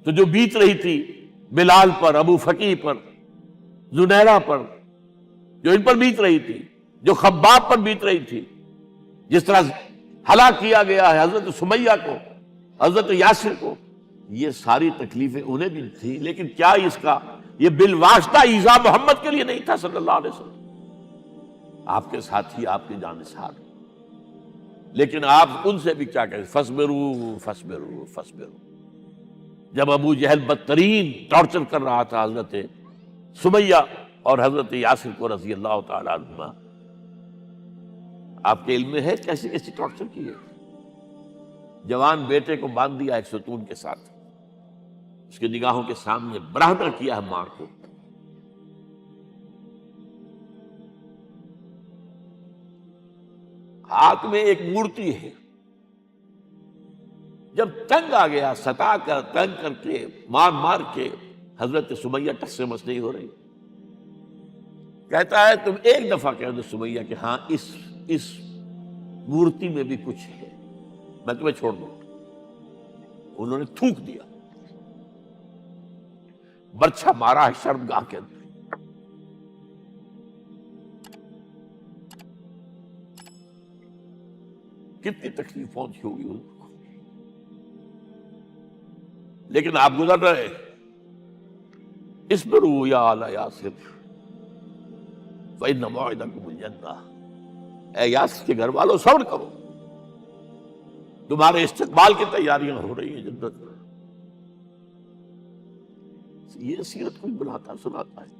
تو جو بیت رہی تھی بلال پر، ابو فقیہ پر، زنیرہ پر، جو ان پر بیت رہی تھی، جو خباب پر بیت رہی تھی، جس طرح ہلاک کیا گیا ہے حضرت سمیہ کو، حضرت یاسر کو، یہ ساری تکلیفیں انہیں بھی تھی، لیکن کیا اس کا یہ بالواسطہ ایذا محمد کے لیے نہیں تھا صلی اللہ علیہ وسلم، آپ کے ساتھی، آپ کے جانثار، لیکن آپ ان سے بھی کیا کہیں، فصبروا فصبروا فصبروا۔ جب ابو جہل بدترین ٹارچر کر رہا تھا حضرت سمیہ اور حضرت یاسر کو رضی اللہ تعالی عنہما، آپ کے علم میں ہے کیسی کیسی ٹارچر کی ہے؟ جوان بیٹے کو باندھ دیا ایک ستون کے ساتھ، اس کی نگاہوں کے سامنے برہنہ کیا ہے ماں کو، ہاتھ میں ایک مورتی ہے، جب تنگ آ گیا، ستا کر تنگ کر کے مار مار کے حضرت سمیہ ٹس سے مس نہیں ہو رہی، کہتا ہے تم ایک دفعہ کہہ دو سمیہ کہ ہاں اس مورتی میں بھی کچھ ہے، میں تمہیں چھوڑ دوں۔ انہوں نے تھوک دیا، برچھا مارا ہے شرمگاہ کے اندر، کتنی تکلیف پہنچی ہوگی ان کو، لیکن آپ گزر رہے، اصبروا یا آل یاسر فإن موعدکم الجنہ، اے یاسر کے گھر والوں صبر کرو، تمہارے استقبال کی تیاریاں ہو رہی ہیں جنت میں۔ یہ سیرت کوئی بناتا سناتا ہے،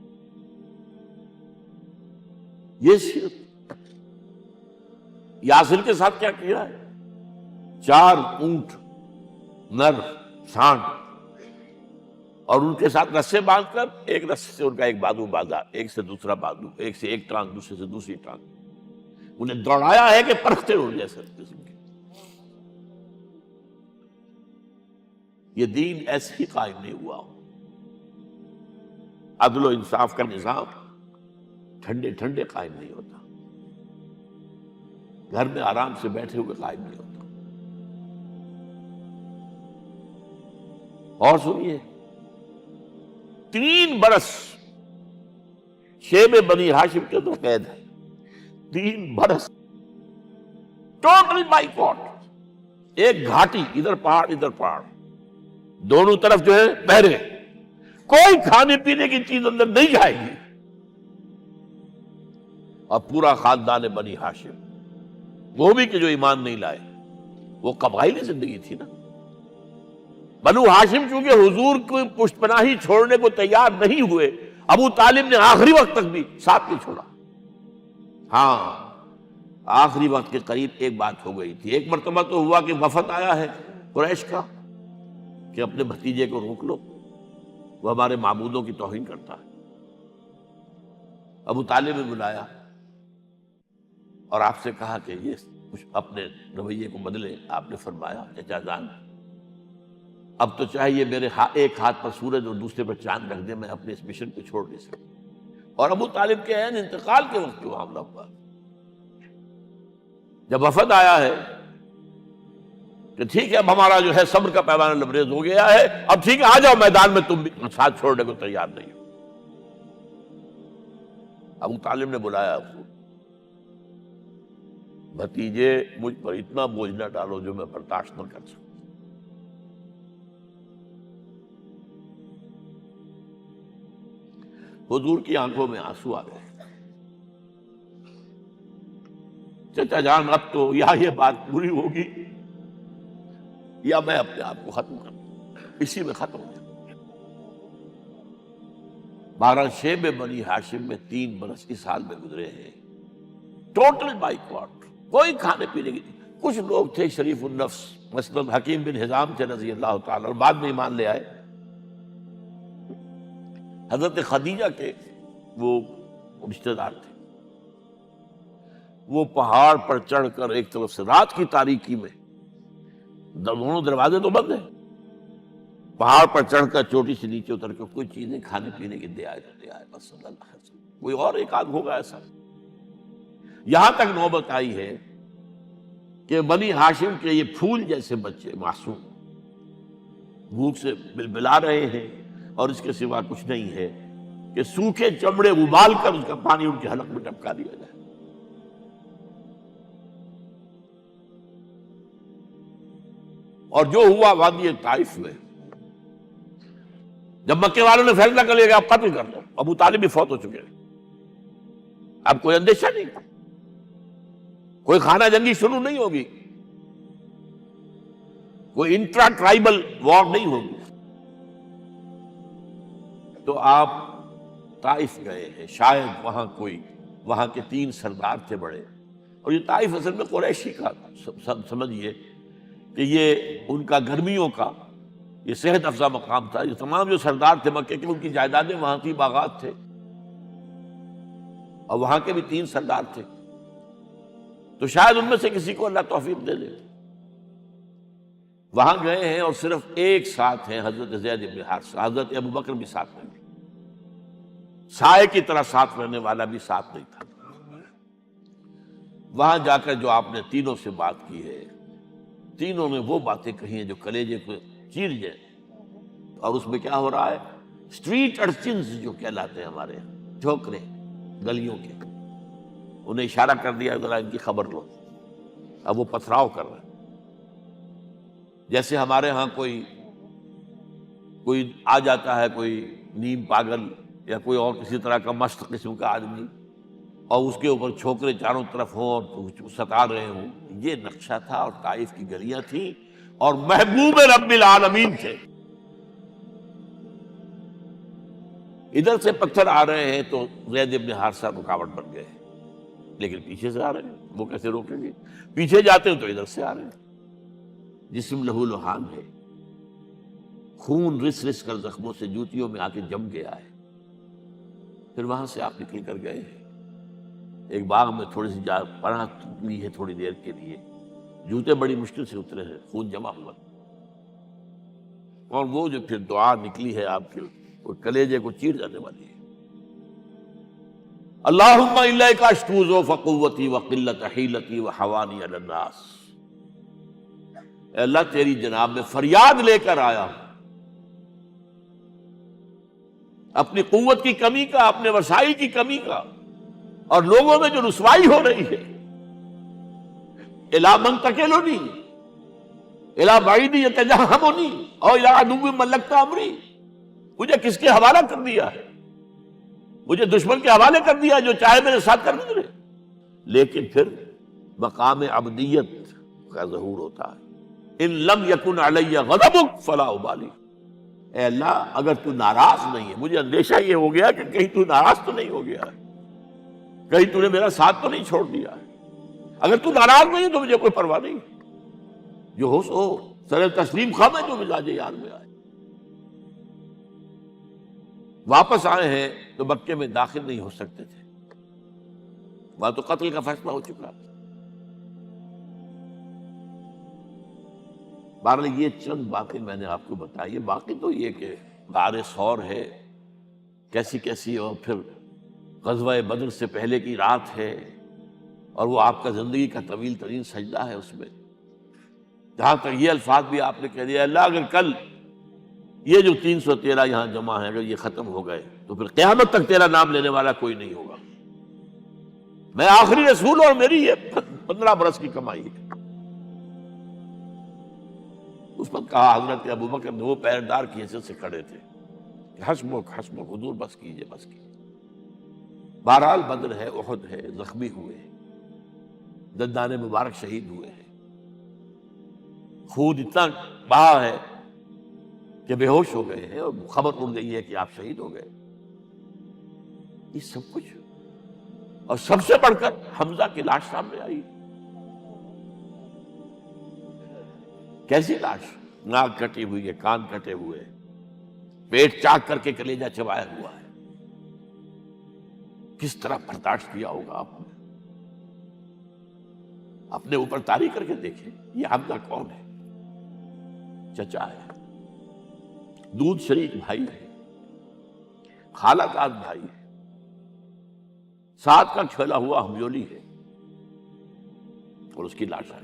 یہ سیرت یاسر کے ساتھ کیا کیا ہے؟ 4 اونٹ نر سانڈ، اور ان کے ساتھ رسے باندھ کر، ایک رسے سے ان کا ایک بازو باندھا، ایک سے دوسرا بازو، ایک سے ایک ٹانگ، دوسرے سے دوسری ٹانگ، انہیں دوڑایا ہے کہ پرکھتے ہو جیسے قسم کے۔ یہ دین ایسے ہی قائم نہیں ہوا، عدل و انصاف کا نظام ٹھنڈے ٹھنڈے قائم نہیں ہوتا، گھر میں آرام سے بیٹھے ہوئے قائم نہیں ہوتا۔ اور سنیے، 3 برس شیب بنی ہاشم کے اندر قید ہے، 3 برس ٹوٹل بائیکاٹ، ایک گھاٹی، ادھر پہاڑ ادھر پہاڑ، دونوں طرف جو ہے پہرے، کوئی کھانے پینے کی چیز اندر نہیں جائے گی، اور پورا خاندان بنی ہاشم، وہ بھی کہ جو ایمان نہیں لائے، وہ قبائلی زندگی تھی نا۔ بنو ہاشم چونکہ حضور کو پشت پناہی چھوڑنے کو تیار نہیں ہوئے، ابو طالب نے آخری وقت تک بھی ساتھ نہیں چھوڑا۔ ہاں، آخری وقت کے قریب ایک بات ہو گئی تھی، ایک مرتبہ تو ہوا کہ وفد آیا ہے قریش کا کہ اپنے بھتیجے کو روک لو، وہ ہمارے معبودوں کی توہین کرتا ہے۔ ابو طالب نے بلایا اور آپ سے کہا کہ یہ کچھ اپنے رویے کو بدلے۔ آپ نے فرمایا چچا جان، اب تو چاہیے میرے ایک ہاتھ پر سورج اور دوسرے پر چاند رکھ دے، میں اپنے اس مشن کو چھوڑ نہیں سکتا۔ اور ابو طالب کے عین انتقال کے وقت جو معاملہ ہوا، جب وفد آیا ہے کہ ٹھیک ہے اب ہمارا جو ہے صبر کا پیمانہ لبریز ہو گیا ہے، اب ٹھیک ہے آ جاؤ میدان میں، تم بھی ساتھ چھوڑنے کو تیار نہیں ہو۔ ابو طالب نے بلایا اس کو، بھتیجے مجھ پر اتنا بوجھ نہ ڈالو جو میں برداشت نہ کر سکوں۔ حضور کی آنکھوں میں آنسو آ گئے۔ چچا جان اب تو یا یہ بات پوری ہوگی یا میں اپنے آپ کو ختم کر دوں، اسی میں ختم ہو جائے۔ 12 شیب بنی ہاشم میں 3 برس اس حال میں گزرے ہیں، ٹوٹل بائیکاٹ، کوئی کھانے پینے کی۔ کچھ لوگ تھے شریف النفس، مثلا حکیم بن حزام تھے رضی اللہ تعالی، اور بعد میں ایمان لے آئے۔ حضرت خدیجہ کے وہ رشتہ دار تھے، وہ پہاڑ پر چڑھ کر ایک طرف سے رات کی تاریکی میں، دونوں دروازے تو بند ہیں، پہاڑ پر چڑھ کر چوٹی سے نیچے اتر کر کوئی چیزیں کھانے پینے کی دے آئے بس صلی اللہ علیہ وسلم۔ کوئی اور ایک آدھ ہوگا ایسا۔ یہاں تک نوبت آئی ہے کہ بنی ہاشم کے یہ پھول جیسے بچے معصوم، بھوک سے بلبلا رہے ہیں، اور اس کے سوا کچھ نہیں ہے کہ سوکھے چمڑے ابال کر اس کا پانی ان کے حلق میں ٹپکا دیا جائے۔ اور جو ہوا وادی طائف میں، جب مکے والوں نے فیصلہ کر لیا کہ آپ قتل کر دو، ابو طالب بھی فوت ہو چکے ہیں، اب کوئی اندیشہ نہیں، کوئی خانہ جنگی شروع نہیں ہوگی، کوئی انٹرا ٹرائبل وار نہیں ہوگی، تو آپ طائف گئے ہیں۔ شاید وہاں کے 3 سردار تھے بڑے، اور یہ طائف اصل میں قریشی کا سمجھیے کہ یہ ان کا گرمیوں کا یہ صحت افزا مقام تھا۔ یہ تمام جو سردار تھے مکے کے، ان کی جائیدادیں وہاں تھی، باغات تھے، اور وہاں کے بھی 3 سردار تھے، تو شاید ان میں سے کسی کو اللہ توفیق دے دے۔ وہاں گئے ہیں اور صرف ایک ساتھ ہیں، حضرت زید بن حارثہ، حضرت ابو بکر بھی ساتھ نہیں، سائے کی طرح ساتھ رہنے والا بھی ساتھ نہیں تھا۔ وہاں جا کر جو آپ نے تینوں سے بات کی ہے، تینوں نے وہ باتیں کہی ہیں جو کلیجے کو چیر جائیں، اور اس میں کیا ہو رہا ہے، اسٹریٹ ارچنز جو کہلاتے ہیں ہمارے یہاں، ٹھوکرے گلیوں کے، انہیں اشارہ کر دیا ذرا ان کی خبر لو، اب وہ پتھراؤ کر رہے ہیں۔ جیسے ہمارے ہاں کوئی آ جاتا ہے، کوئی نیم پاگل یا کوئی اور کسی طرح کا مست قسم کا آدمی، اور اس کے اوپر چھوکرے چاروں طرف ہوں اور ستا رہے ہوں، یہ نقشہ تھا، اور طائف کی گلیاں تھیں، اور محبوب رب العالمین تھے۔ ادھر سے پتھر آ رہے ہیں تو زید بن حارثہ رکاوٹ بن گئے، لیکن پیچھے سے آ رہے ہیں، وہ کیسے روکیں گے؟ پیچھے جاتے ہیں تو ادھر سے آ رہے ہیں۔ جسم لہو لہان ہے، خون رس رس کر زخموں سے جوتیوں میں آ کے جم گیا ہے۔ پھر وہاں سے آپ نکل کر گئے ہیں، ایک باغ میں تھوڑی سی پناہ لی ہے تھوڑی دیر کے لیے، جوتے بڑی مشکل سے اترے ہیں، خون جمع ہوا، اور وہ جو پھر دعا نکلی ہے آپ کے، وہ کلیجے کو چیر جانے والی ہے۔ اللہم الیک اشکو ضعف قوتی وقلت حیلتی وحوانی علی الناس، اے اللہ تیری جناب میں فریاد لے کر آیا ہوں، اپنی قوت کی کمی کا، اپنے وسائل کی کمی کا، اور لوگوں میں جو رسوائی ہو رہی ہے، الی من تکلنی الی بعید یتجہمنی او الی عدو ملکت امری، مجھے کس کے حوالہ کر دیا ہے؟ مجھے دشمن کے حوالے کر دیا، جو چاہے میرے ساتھ کر گزرے۔ لیکن پھر مقام عبدیت کا ظہور ہوتا ہے، ان لم یکن علی غضبک فلا ابالی، اے اللہ اگر تو ناراض نہیں ہے، مجھے اندیشہ یہ ہو گیا کہ کہیں تو ناراض تو نہیں ہو گیا ہے، کہیں تو نے میرا ساتھ تو نہیں چھوڑ دیا ہے۔ اگر تو ناراض نہیں ہے تو مجھے کوئی پرواہ نہیں، جو ہو سو سر تسلیم خم ہے، جو مزاج یار میں آئے۔ واپس آئے ہیں تو مکے میں داخل نہیں ہو سکتے تھے، وہاں تو قتل کا فیصلہ ہو چکا۔ بہرحال یہ چند باتیں میں نے آپ کو بتائی، باقی تو یہ کہ غار ثور ہے کیسی کیسی، اور پھر غزوہ بدر سے پہلے کی رات ہے، اور وہ آپ کا زندگی کا طویل ترین سجدہ ہے۔ اس میں جہاں تک یہ الفاظ بھی آپ نے کہہ دیا، اللہ اگر کل یہ جو 313 یہاں جمع ہیں اگر یہ ختم ہو گئے تو پھر قیامت تک تیرا نام لینے والا کوئی نہیں ہوگا، میں آخری رسول اور میری یہ 15 برس کی کمائی ہے۔ اس وقت کہا حضرت ابو بکر نے، وہ پہرےدار کی حیثیت سے کھڑے تھے، کہ حسبک حسبک حضور بس کیجئے بس کیجئے۔ بہرحال بدر ہے، احد ہے، زخمی ہوئے ہیں، دندان مبارک شہید ہوئے ہیں، خون اتنا بہا ہے کہ بے ہوش ہو گئے ہیں، اور خبر اڑ گئی ہے کہ آپ شہید ہو گئے۔ یہ سب کچھ، اور سب سے بڑھ کر حمزہ کی لاش سامنے آئی۔ کیسی لاش؟ ناک کٹی ہوئی ہے، کان کٹے ہوئے، پیٹ چاک کر کے کلیجہ چبایا ہوا ہے۔ کس طرح برداشت کیا ہوگا آپ نے؟ اپنے اوپر طاری کر کے دیکھیں، یہ حمزہ کون ہے؟ چچا ہے، دودھ شریک بھائی ہے، خالہ کا بھائی ہے، ساتھ کا کھیلا ہوا ہمجولی ہے، اور اس کی لاش ہے۔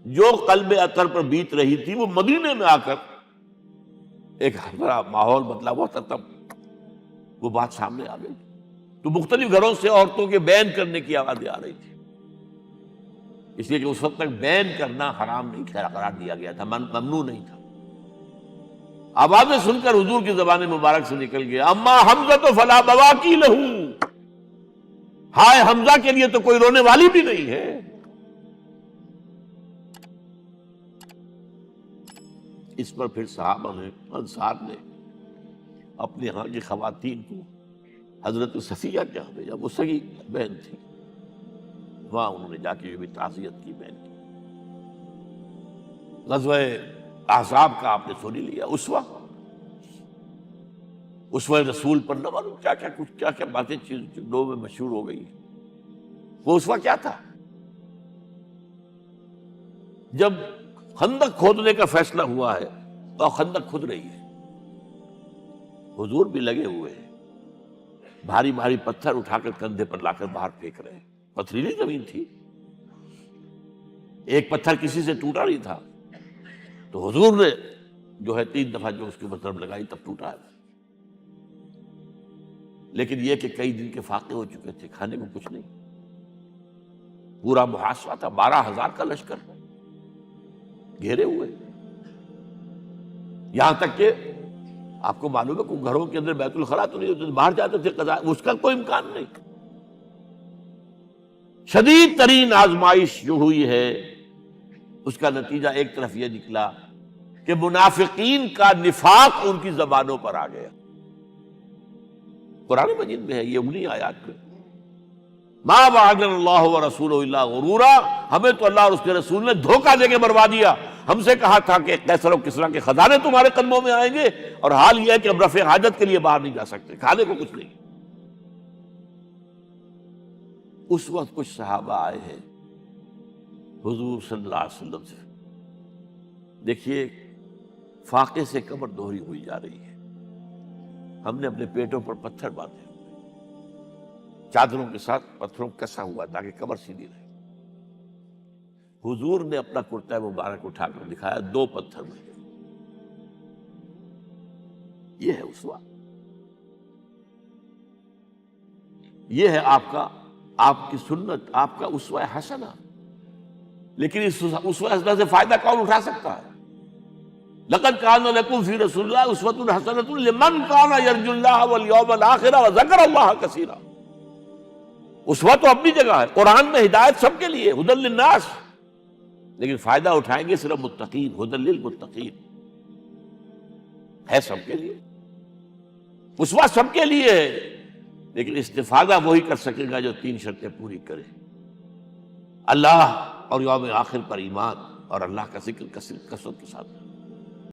جو قلب اطہر پر بیت رہی تھی وہ مدینے میں آ کر ایک بڑا ماحول بدلا ہوا تھا، تب وہ بات سامنے آ گئی. تو مختلف گھروں سے عورتوں کے بین کرنے کی آوازیں آ رہی تھی، اس لیے کہ اس وقت تک بین کرنا حرام نہیں قرار دیا گیا تھا، ممنوع نہیں تھا. آوازیں سن کر حضور کی زبان مبارک سے نکل گیا اما حمزہ تو فلا بواکی لہو، ہائے حمزہ کے لیے تو کوئی رونے والی بھی نہیں ہے. اس پر پھر صحابہ نے، انصار نے اپنے ہاں کی خواتین کو حضرت صفیہ کے یہاں بھیجا، وہ سگی بہن تھی، وہاں انہوں نے جا کے یہ بھی تعزیت کی بہن کی. غزوہ احزاب کا آپ نے سن ہی لیا، اسوہ رسول پر نہ معلوم کیا کیا باتیں لوگوں میں مشہور ہو گئی. وہ اسوہ کیا تھا؟ جب خندق کھودنے کا فیصلہ ہوا ہے تو خندق کھود رہی ہے، حضور بھی لگے ہوئے ہیں، بھاری بھاری پتھر اٹھا کر کندھے پر لا کر باہر پھینک رہے ہیں. پتھریلی زمین تھی، ایک پتھر کسی سے ٹوٹا نہیں تھا، تو حضور نے جو ہے 3 دفعہ جو اس کے اوپر ضرب لگائی تب ٹوٹا ہے. لیکن یہ کہ کئی دن کے فاقے ہو چکے تھے، کھانے کو کچھ نہیں، پورا محاصرہ تھا، 12,000 کا لشکر گھیرے ہوئے. یہاں تک کہ آپ کو معلوم ہے کہ گھروں کے اندر بیت الخلا تو نہیں ہوتے، باہر جاتے تھے قضاء، اس کا کوئی امکان نہیں. شدید ترین آزمائش جو ہوئی ہے اس کا نتیجہ ایک طرف یہ نکلا کہ منافقین کا نفاق ان کی زبانوں پر آ گیا. قرآن مجید میں ہے یہ انہی آیات میں، ما وعدنا اللہ ورسولہ الا غرورا، ہمیں تو اللہ اور اس کے رسول نے دھوکہ دے کے مروا دیا. ہم سے کہا تھا کہ قیصر و کسریٰ کے خزانے تمہارے قدموں میں آئیں گے، اور حال یہ ہے کہ اب رفع حاجت کے لیے باہر نہیں جا سکتے، کھانے کو کچھ نہیں. اس وقت کچھ صحابہ آئے ہیں حضور صلی اللہ علیہ وسلم سے، دیکھیے فاقے سے کمر دوہری ہوئی جا رہی ہے، ہم نے اپنے پیٹوں پر پتھر باندھے، چادروں کے ساتھ پتھروں کسا ہوا تاکہ کمر سیدھی رہے. حضور نے اپنا کرتا مبارک اٹھا کر دکھایا، 2 پتھر میں. یہ ہے اسوہ، یہ ہے آپ کی سنت، آپ کا اسوہ حسنہ. لیکن اس اسوہ حسنہ سے فائدہ کون اٹھا سکتا ہے؟ لقد کان لکم فی رسول اللہ اسوۃ حسنۃ لمن کان یرجو اللہ والیوم الآخر وذکر اللہ کثیرا. اسوہ تو اپنی جگہ ہے، قرآن میں ہدایت سب کے لیے، ھدی للناس، لیکن فائدہ اٹھائیں گے صرف متقین، ھدی للمتقین ہے سب کے لیے. اسوہ سب کے لیے ہے، لیکن استفادہ وہی کر سکے گا جو 3 شرطیں پوری کرے: اللہ اور یوم آخر پر ایمان، اور اللہ کا ذکر کثرت کے ساتھ.